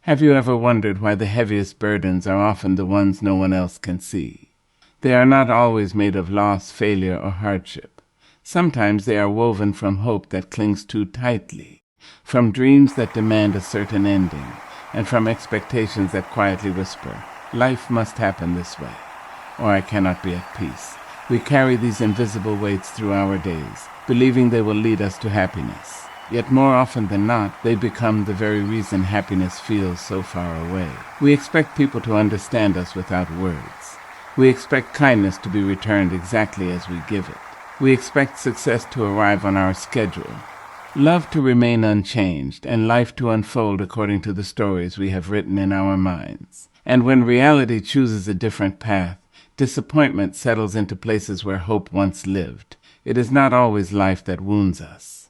Have you ever wondered why the heaviest burdens are often the ones no one else can see? They are not always made of loss, failure, or hardship. Sometimes they are woven from hope that clings too tightly, from dreams that demand a certain ending, and from expectations that quietly whisper, "Life must happen this way, or I cannot be at peace." We carry these invisible weights through our days, believing they will lead us to happiness. Yet more often than not, they become the very reason happiness feels so far away. We expect people to understand us without words. We expect kindness to be returned exactly as we give it. We expect success to arrive on our schedule, love to remain unchanged, and life to unfold according to the stories we have written in our minds. And when reality chooses a different path, disappointment settles into places where hope once lived. It is not always life that wounds us.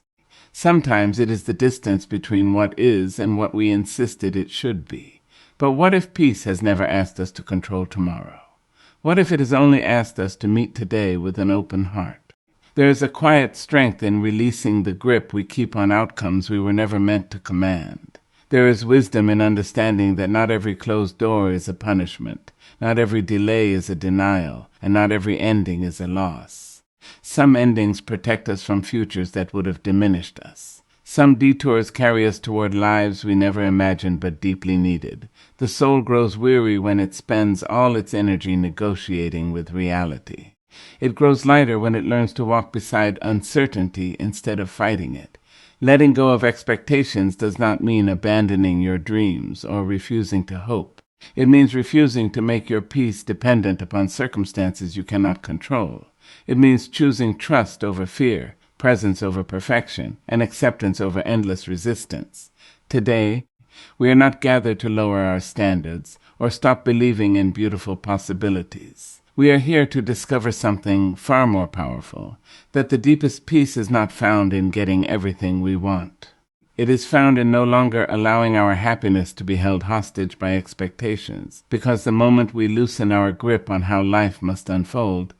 Sometimes it is the distance between what is and what we insisted it should be. But what if peace has never asked us to control tomorrow? What if it has only asked us to meet today with an open heart? There is a quiet strength in releasing the grip we keep on outcomes we were never meant to command. There is wisdom in understanding that not every closed door is a punishment, not every delay is a denial, and not every ending is a loss. Some endings protect us from futures that would have diminished us. Some detours carry us toward lives we never imagined but deeply needed. The soul grows weary when it spends all its energy negotiating with reality. It grows lighter when it learns to walk beside uncertainty instead of fighting it. Letting go of expectations does not mean abandoning your dreams or refusing to hope. It means refusing to make your peace dependent upon circumstances you cannot control. It means choosing trust over fear, presence over perfection, and acceptance over endless resistance. Today, we are not gathered to lower our standards or stop believing in beautiful possibilities. We are here to discover something far more powerful, that the deepest peace is not found in getting everything we want. It is found in no longer allowing our happiness to be held hostage by expectations, because the moment we loosen our grip on how life must unfold,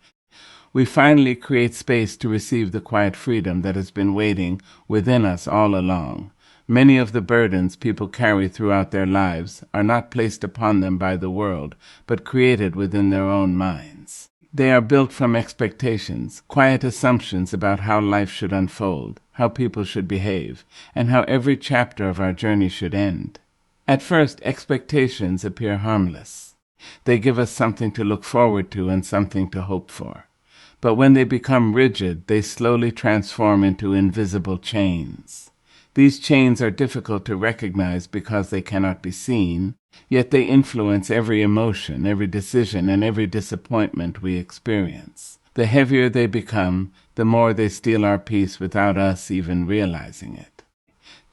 we finally create space to receive the quiet freedom that has been waiting within us all along. Many of the burdens people carry throughout their lives are not placed upon them by the world, but created within their own minds. They are built from expectations, quiet assumptions about how life should unfold, how people should behave, and how every chapter of our journey should end. At first, expectations appear harmless. They give us something to look forward to and something to hope for. But when they become rigid, they slowly transform into invisible chains. These chains are difficult to recognize because they cannot be seen, yet they influence every emotion, every decision, and every disappointment we experience. The heavier they become, the more they steal our peace without us even realizing it.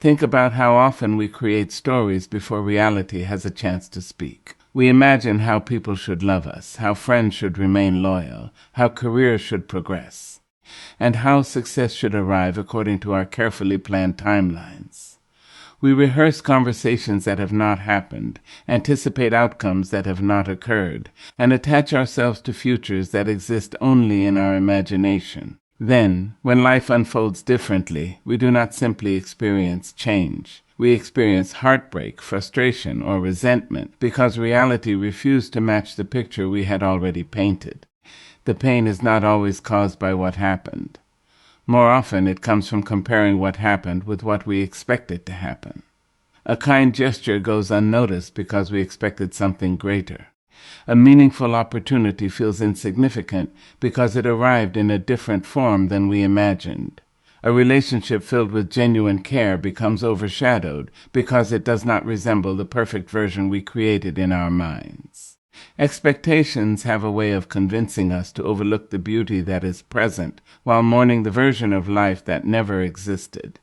Think about how often we create stories before reality has a chance to speak. We imagine how people should love us, how friends should remain loyal, how careers should progress, and how success should arrive according to our carefully planned timelines. We rehearse conversations that have not happened, anticipate outcomes that have not occurred, and attach ourselves to futures that exist only in our imagination. Then, when life unfolds differently, we do not simply experience change. We experience heartbreak, frustration, or resentment because reality refused to match the picture we had already painted. The pain is not always caused by what happened. More often, it comes from comparing what happened with what we expected to happen. A kind gesture goes unnoticed because we expected something greater. A meaningful opportunity feels insignificant because it arrived in a different form than we imagined. A relationship filled with genuine care becomes overshadowed because it does not resemble the perfect version we created in our minds. Expectations have a way of convincing us to overlook the beauty that is present while mourning the version of life that never existed.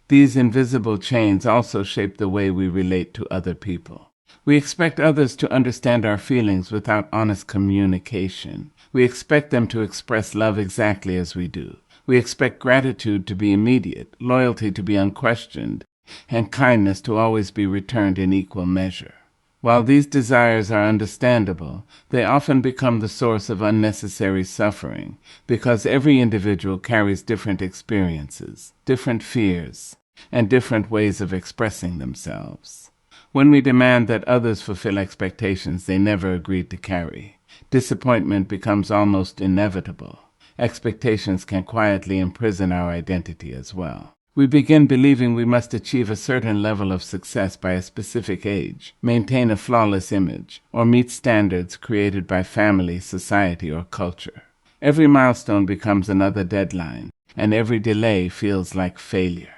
These invisible chains also shape the way we relate to other people. We expect others to understand our feelings without honest communication. We expect them to express love exactly as we do. We expect gratitude to be immediate, loyalty to be unquestioned, and kindness to always be returned in equal measure. While these desires are understandable, they often become the source of unnecessary suffering because every individual carries different experiences, different fears, and different ways of expressing themselves. When we demand that others fulfill expectations they never agreed to carry, disappointment becomes almost inevitable. Expectations can quietly imprison our identity as well. We begin believing we must achieve a certain level of success by a specific age, maintain a flawless image, or meet standards created by family, society, or culture. Every milestone becomes another deadline, and every delay feels like failure.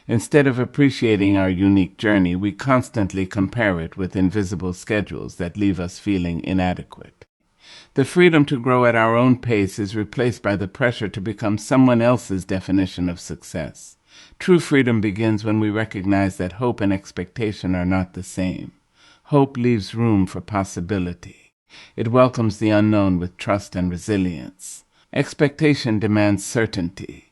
Instead of appreciating our unique journey, we constantly compare it with invisible schedules that leave us feeling inadequate. The freedom to grow at our own pace is replaced by the pressure to become someone else's definition of success. True freedom begins when we recognize that hope and expectation are not the same. Hope leaves room for possibility. It welcomes the unknown with trust and resilience. Expectation demands certainty.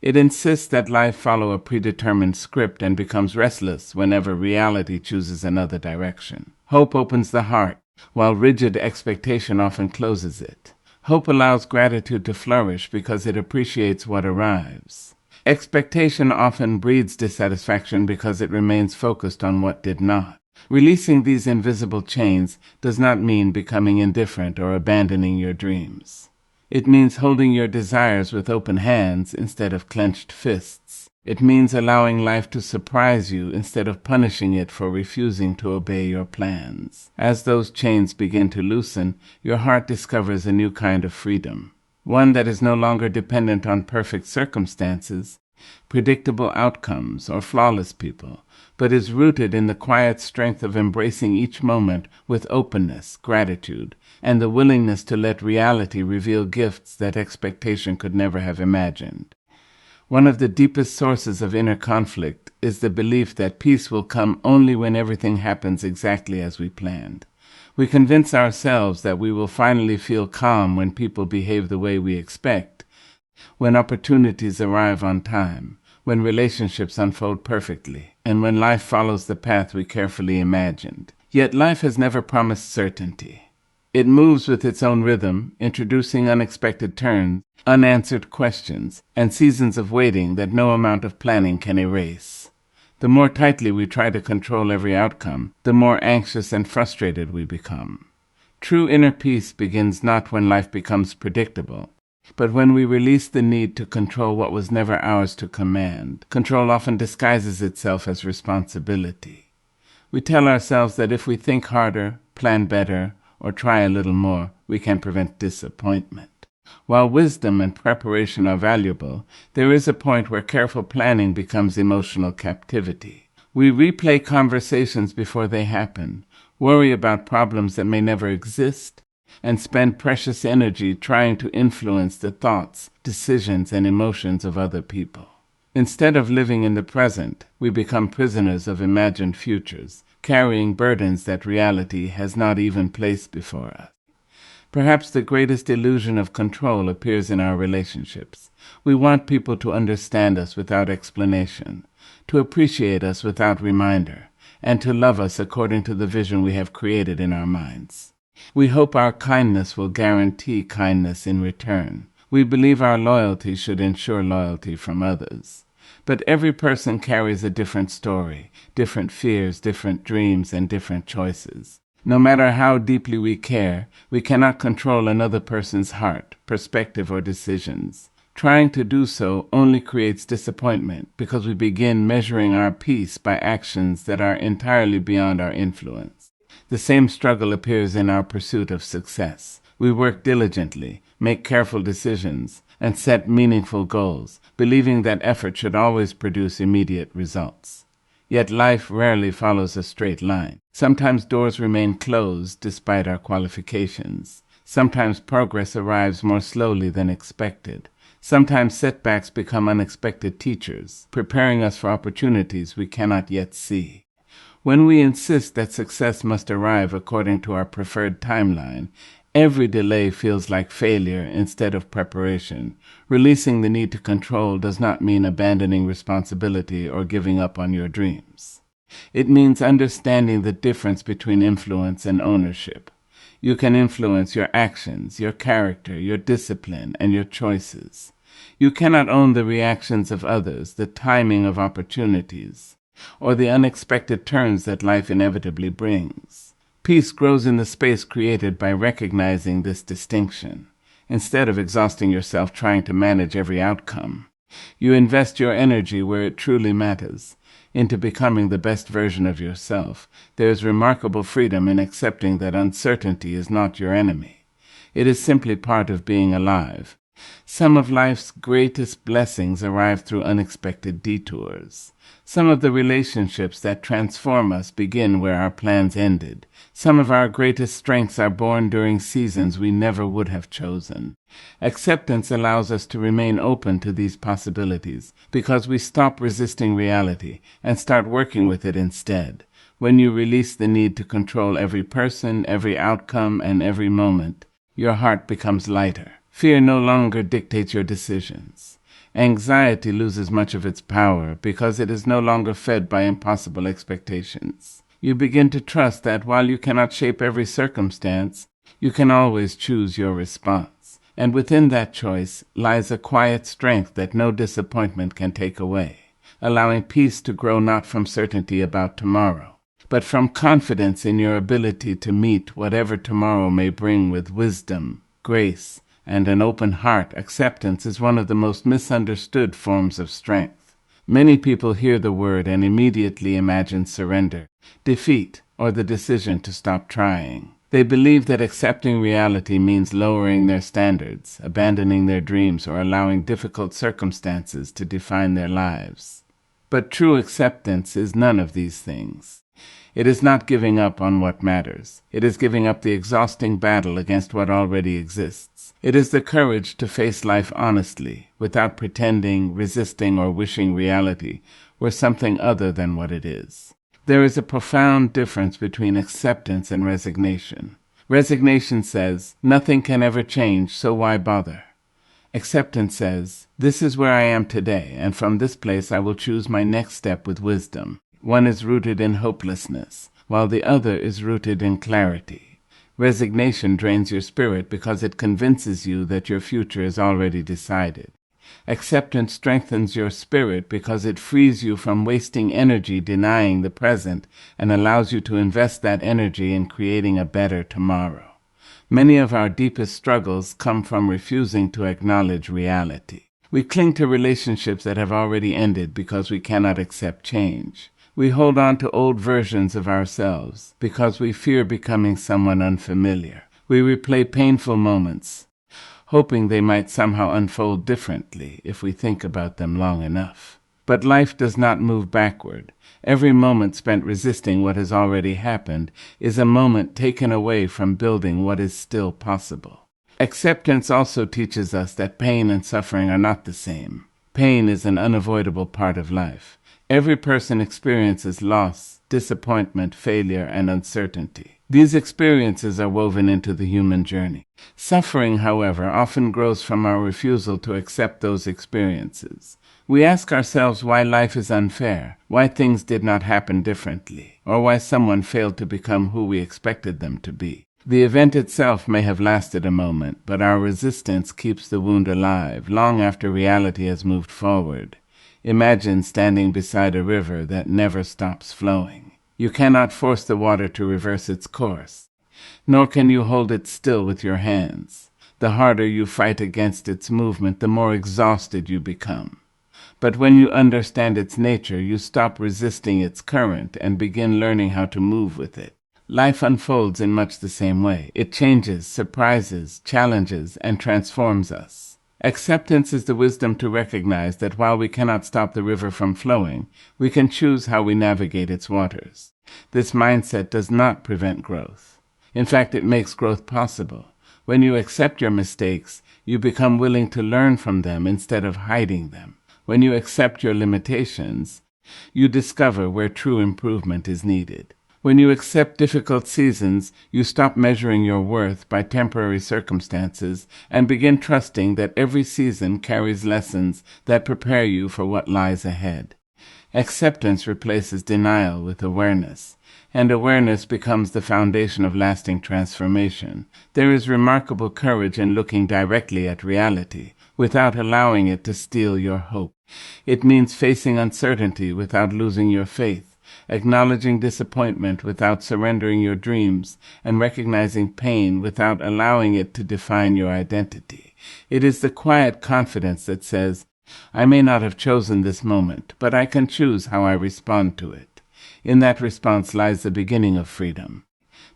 It insists that life follow a predetermined script and becomes restless whenever reality chooses another direction. Hope opens the heart, while rigid expectation often closes it. Hope allows gratitude to flourish because it appreciates what arrives. Expectation often breeds dissatisfaction because it remains focused on what did not. Releasing these invisible chains does not mean becoming indifferent or abandoning your dreams. It means holding your desires with open hands instead of clenched fists. It means allowing life to surprise you instead of punishing it for refusing to obey your plans. As those chains begin to loosen, your heart discovers a new kind of freedom. One that is no longer dependent on perfect circumstances, predictable outcomes, or flawless people, but is rooted in the quiet strength of embracing each moment with openness, gratitude, and the willingness to let reality reveal gifts that expectation could never have imagined. One of the deepest sources of inner conflict is the belief that peace will come only when everything happens exactly as we planned. We convince ourselves that we will finally feel calm when people behave the way we expect, when opportunities arrive on time, when relationships unfold perfectly, and when life follows the path we carefully imagined. Yet life has never promised certainty. It moves with its own rhythm, introducing unexpected turns, unanswered questions, and seasons of waiting that no amount of planning can erase. The more tightly we try to control every outcome, the more anxious and frustrated we become. True inner peace begins not when life becomes predictable, but when we release the need to control what was never ours to command. Control often disguises itself as responsibility. We tell ourselves that if we think harder, plan better, or try a little more, we can prevent disappointment. While wisdom and preparation are valuable, there is a point where careful planning becomes emotional captivity. We replay conversations before they happen, worry about problems that may never exist, and spend precious energy trying to influence the thoughts, decisions, and emotions of other people. Instead of living in the present, we become prisoners of imagined futures, carrying burdens that reality has not even placed before us. Perhaps the greatest illusion of control appears in our relationships. We want people to understand us without explanation, to appreciate us without reminder, and to love us according to the vision we have created in our minds. We hope our kindness will guarantee kindness in return. We believe our loyalty should ensure loyalty from others. But every person carries a different story, different fears, different dreams, and different choices. No matter how deeply we care, we cannot control another person's heart, perspective, or decisions. Trying to do so only creates disappointment because we begin measuring our peace by actions that are entirely beyond our influence. The same struggle appears in our pursuit of success. We work diligently, make careful decisions, and set meaningful goals, believing that effort should always produce immediate results. Yet life rarely follows a straight line. Sometimes doors remain closed despite our qualifications. Sometimes progress arrives more slowly than expected. Sometimes setbacks become unexpected teachers, preparing us for opportunities we cannot yet see. When we insist that success must arrive according to our preferred timeline, every delay feels like failure instead of preparation. Releasing the need to control does not mean abandoning responsibility or giving up on your dreams. It means understanding the difference between influence and ownership. You can influence your actions, your character, your discipline, and your choices. You cannot own the reactions of others, the timing of opportunities, or the unexpected turns that life inevitably brings. Peace grows in the space created by recognizing this distinction. Instead of exhausting yourself trying to manage every outcome, you invest your energy where it truly matters, into becoming the best version of yourself. There is remarkable freedom in accepting that uncertainty is not your enemy. It is simply part of being alive. Some of life's greatest blessings arrive through unexpected detours. Some of the relationships that transform us begin where our plans ended. Some of our greatest strengths are born during seasons we never would have chosen. Acceptance allows us to remain open to these possibilities because we stop resisting reality and start working with it instead. When you release the need to control every person, every outcome, and every moment, your heart becomes lighter. Fear no longer dictates your decisions. Anxiety loses much of its power because it is no longer fed by impossible expectations. You begin to trust that while you cannot shape every circumstance, you can always choose your response. And within that choice lies a quiet strength that no disappointment can take away, allowing peace to grow not from certainty about tomorrow, but from confidence in your ability to meet whatever tomorrow may bring with wisdom, grace, and an open heart. Acceptance is one of the most misunderstood forms of strength. Many people hear the word and immediately imagine surrender, defeat, or the decision to stop trying. They believe that accepting reality means lowering their standards, abandoning their dreams, or allowing difficult circumstances to define their lives. But true acceptance is none of these things. It is not giving up on what matters. It is giving up the exhausting battle against what already exists. It is the courage to face life honestly, without pretending, resisting, or wishing reality were something other than what it is. There is a profound difference between acceptance and resignation. Resignation says, nothing can ever change, so why bother? Acceptance says, this is where I am today, and from this place I will choose my next step with wisdom. One is rooted in hopelessness, while the other is rooted in clarity. Resignation drains your spirit because it convinces you that your future is already decided. Acceptance strengthens your spirit because it frees you from wasting energy denying the present and allows you to invest that energy in creating a better tomorrow. Many of our deepest struggles come from refusing to acknowledge reality. We cling to relationships that have already ended because we cannot accept change. We hold on to old versions of ourselves because we fear becoming someone unfamiliar. We replay painful moments, hoping they might somehow unfold differently if we think about them long enough. But life does not move backward. Every moment spent resisting what has already happened is a moment taken away from building what is still possible. Acceptance also teaches us that pain and suffering are not the same. Pain is an unavoidable part of life. Every person experiences loss, disappointment, failure, and uncertainty. These experiences are woven into the human journey. Suffering, however, often grows from our refusal to accept those experiences. We ask ourselves why life is unfair, why things did not happen differently, or why someone failed to become who we expected them to be. The event itself may have lasted a moment, but our resistance keeps the wound alive long after reality has moved forward. Imagine standing beside a river that never stops flowing. You cannot force the water to reverse its course, nor can you hold it still with your hands. The harder you fight against its movement, the more exhausted you become. But when you understand its nature, you stop resisting its current and begin learning how to move with it. Life unfolds in much the same way. It changes, surprises, challenges, and transforms us. Acceptance is the wisdom to recognize that while we cannot stop the river from flowing, we can choose how we navigate its waters. This mindset does not prevent growth. In fact, it makes growth possible. When you accept your mistakes, you become willing to learn from them instead of hiding them. When you accept your limitations, you discover where true improvement is needed. When you accept difficult seasons, you stop measuring your worth by temporary circumstances and begin trusting that every season carries lessons that prepare you for what lies ahead. Acceptance replaces denial with awareness, and awareness becomes the foundation of lasting transformation. There is remarkable courage in looking directly at reality without allowing it to steal your hope. It means facing uncertainty without losing your faith, acknowledging disappointment without surrendering your dreams, and recognizing pain without allowing it to define your identity. It is the quiet confidence that says, I may not have chosen this moment, but I can choose how I respond to it. In that response lies the beginning of freedom.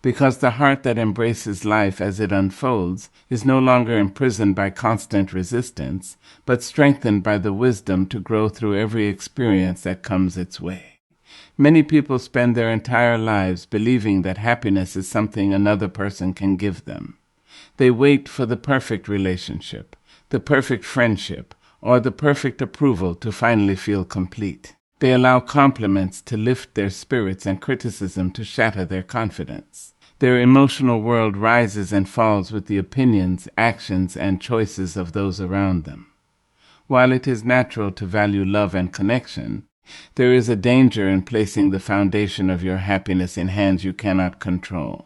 Because the heart that embraces life as it unfolds is no longer imprisoned by constant resistance, but strengthened by the wisdom to grow through every experience that comes its way. Many people spend their entire lives believing that happiness is something another person can give them. They wait for the perfect relationship, the perfect friendship, or the perfect approval to finally feel complete. They allow compliments to lift their spirits and criticism to shatter their confidence. Their emotional world rises and falls with the opinions, actions, and choices of those around them. While it is natural to value love and connection, there is a danger in placing the foundation of your happiness in hands you cannot control.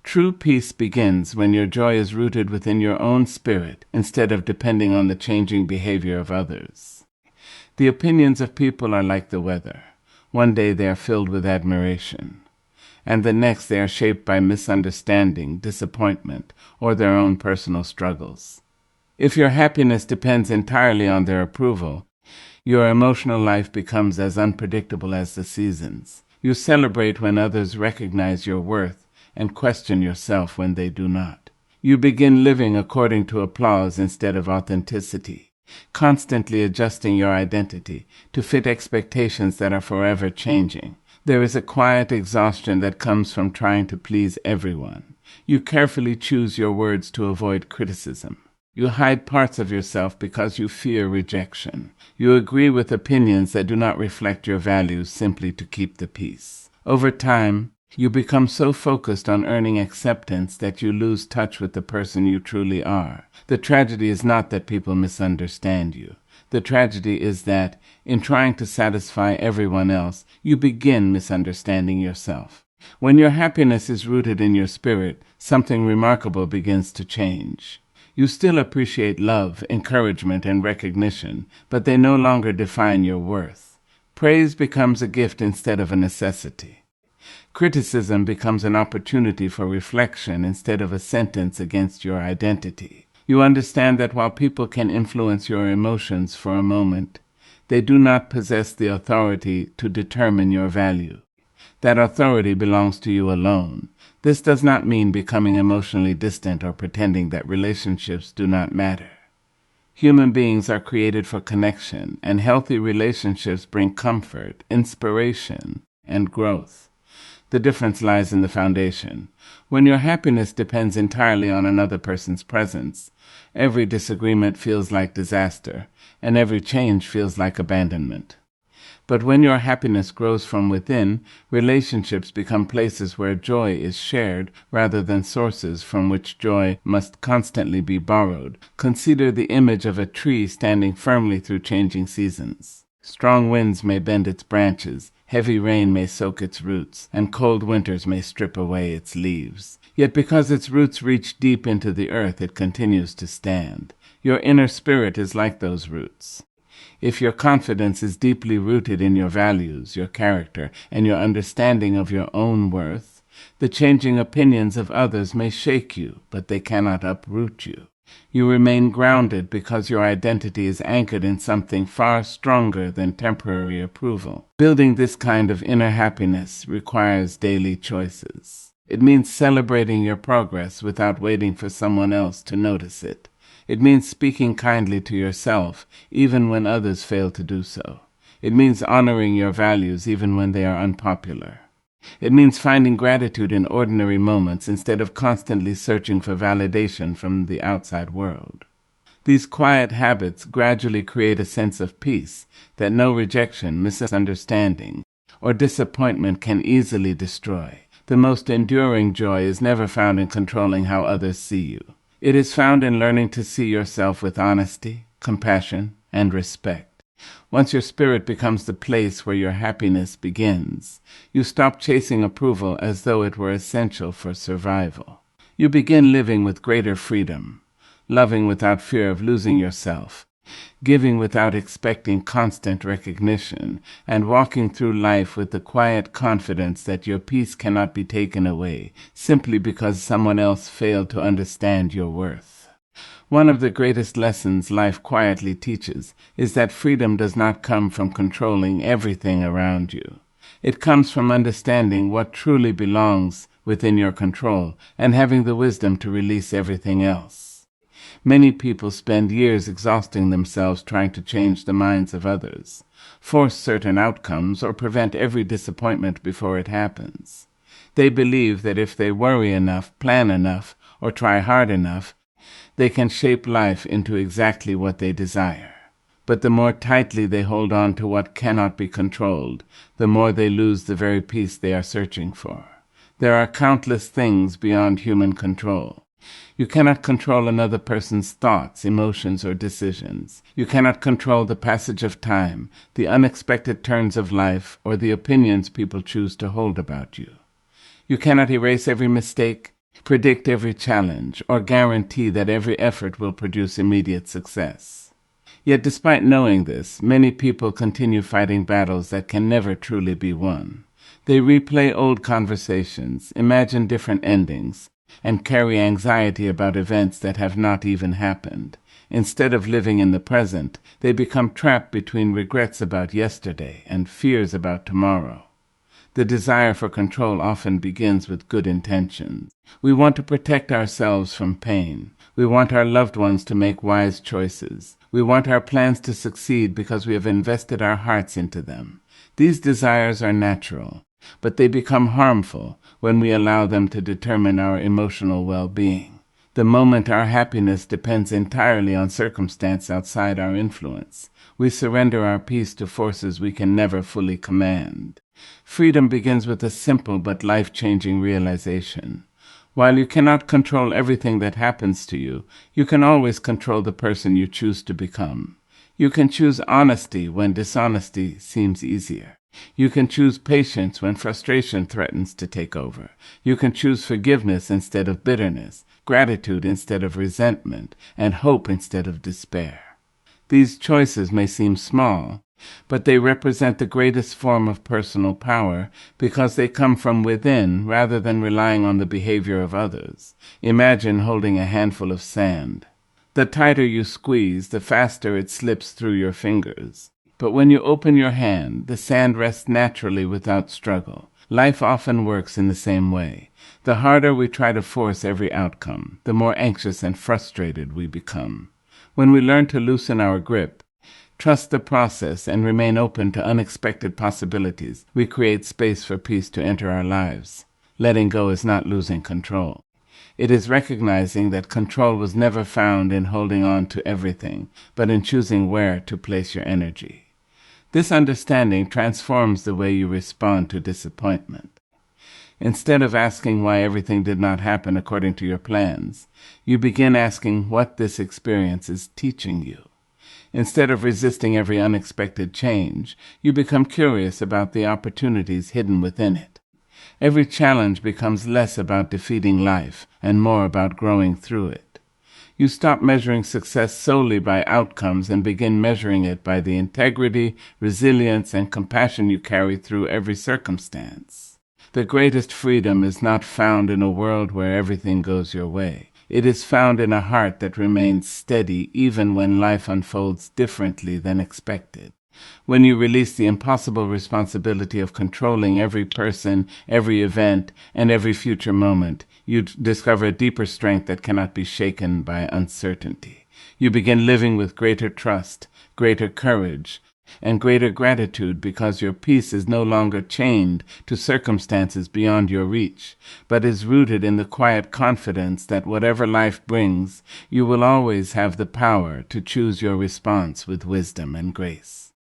True peace begins when your joy is rooted within your own spirit instead of depending on the changing behavior of others. The opinions of people are like the weather. One day they are filled with admiration, and the next they are shaped by misunderstanding, disappointment, or their own personal struggles. If your happiness depends entirely on their approval, your emotional life becomes as unpredictable as the seasons. You celebrate when others recognize your worth and question yourself when they do not. You begin living according to applause instead of authenticity, constantly adjusting your identity to fit expectations that are forever changing. There is a quiet exhaustion that comes from trying to please everyone. You carefully choose your words to avoid criticism. You hide parts of yourself because you fear rejection. You agree with opinions that do not reflect your values simply to keep the peace. Over time, you become so focused on earning acceptance that you lose touch with the person you truly are. The tragedy is not that people misunderstand you. The tragedy is that, in trying to satisfy everyone else, you begin misunderstanding yourself. When your happiness is rooted in your spirit, something remarkable begins to change. You still appreciate love, encouragement, and recognition, but they no longer define your worth. Praise becomes a gift instead of a necessity. Criticism becomes an opportunity for reflection instead of a sentence against your identity. You understand that while people can influence your emotions for a moment, they do not possess the authority to determine your value. That authority belongs to you alone. This does not mean becoming emotionally distant or pretending that relationships do not matter. Human beings are created for connection, and healthy relationships bring comfort, inspiration, and growth. The difference lies in the foundation. When your happiness depends entirely on another person's presence, every disagreement feels like disaster, and every change feels like abandonment. But when your happiness grows from within, relationships become places where joy is shared rather than sources from which joy must constantly be borrowed. Consider the image of a tree standing firmly through changing seasons. Strong winds may bend its branches, heavy rain may soak its roots, and cold winters may strip away its leaves. Yet because its roots reach deep into the earth, it continues to stand. Your inner spirit is like those roots. If your confidence is deeply rooted in your values, your character, and your understanding of your own worth, the changing opinions of others may shake you, but they cannot uproot you. You remain grounded because your identity is anchored in something far stronger than temporary approval. Building this kind of inner happiness requires daily choices. It means celebrating your progress without waiting for someone else to notice it. It means speaking kindly to yourself, even when others fail to do so. It means honoring your values even when they are unpopular. It means finding gratitude in ordinary moments instead of constantly searching for validation from the outside world. These quiet habits gradually create a sense of peace that no rejection, misunderstanding, or disappointment can easily destroy. The most enduring joy is never found in controlling how others see you. It is found in learning to see yourself with honesty, compassion, and respect. Once your spirit becomes the place where your happiness begins, you stop chasing approval as though it were essential for survival. You begin living with greater freedom, loving without fear of losing yourself, giving without expecting constant recognition, and walking through life with the quiet confidence that your peace cannot be taken away simply because someone else failed to understand your worth. One of the greatest lessons life quietly teaches is that freedom does not come from controlling everything around you. It comes from understanding what truly belongs within your control and having the wisdom to release everything else. Many people spend years exhausting themselves trying to change the minds of others, force certain outcomes, or prevent every disappointment before it happens. They believe that if they worry enough, plan enough, or try hard enough, they can shape life into exactly what they desire. But the more tightly they hold on to what cannot be controlled, the more they lose the very peace they are searching for. There are countless things beyond human control. You cannot control another person's thoughts, emotions, or decisions. You cannot control the passage of time, the unexpected turns of life, or the opinions people choose to hold about you. You cannot erase every mistake, predict every challenge, or guarantee that every effort will produce immediate success. Yet despite knowing this, many people continue fighting battles that can never truly be won. They replay old conversations, imagine different endings, and carry anxiety about events that have not even happened. Instead of living in the present, they become trapped between regrets about yesterday and fears about tomorrow. The desire for control often begins with good intentions. We want to protect ourselves from pain. We want our loved ones to make wise choices. We want our plans to succeed because we have invested our hearts into them. These desires are natural, but they become harmful when we allow them to determine our emotional well-being. The moment our happiness depends entirely on circumstance outside our influence, we surrender our peace to forces we can never fully command. Freedom begins with a simple but life-changing realization. While you cannot control everything that happens to you, you can always control the person you choose to become. You can choose honesty when dishonesty seems easier. You can choose patience when frustration threatens to take over. You can choose forgiveness instead of bitterness, gratitude instead of resentment, and hope instead of despair. These choices may seem small, but they represent the greatest form of personal power because they come from within rather than relying on the behavior of others. Imagine holding a handful of sand. The tighter you squeeze, the faster it slips through your fingers. But when you open your hand, the sand rests naturally without struggle. Life often works in the same way. The harder we try to force every outcome, the more anxious and frustrated we become. When we learn to loosen our grip, trust the process, and remain open to unexpected possibilities, we create space for peace to enter our lives. Letting go is not losing control. It is recognizing that control was never found in holding on to everything, but in choosing where to place your energy. This understanding transforms the way you respond to disappointment. Instead of asking why everything did not happen according to your plans, you begin asking what this experience is teaching you. Instead of resisting every unexpected change, you become curious about the opportunities hidden within it. Every challenge becomes less about defeating life and more about growing through it. You stop measuring success solely by outcomes and begin measuring it by the integrity, resilience, and compassion you carry through every circumstance. The greatest freedom is not found in a world where everything goes your way. It is found in a heart that remains steady even when life unfolds differently than expected. When you release the impossible responsibility of controlling every person, every event, and every future moment, you discover a deeper strength that cannot be shaken by uncertainty. You begin living with greater trust, greater courage, and greater gratitude because your peace is no longer chained to circumstances beyond your reach, but is rooted in the quiet confidence that whatever life brings, you will always have the power to choose your response with wisdom and grace.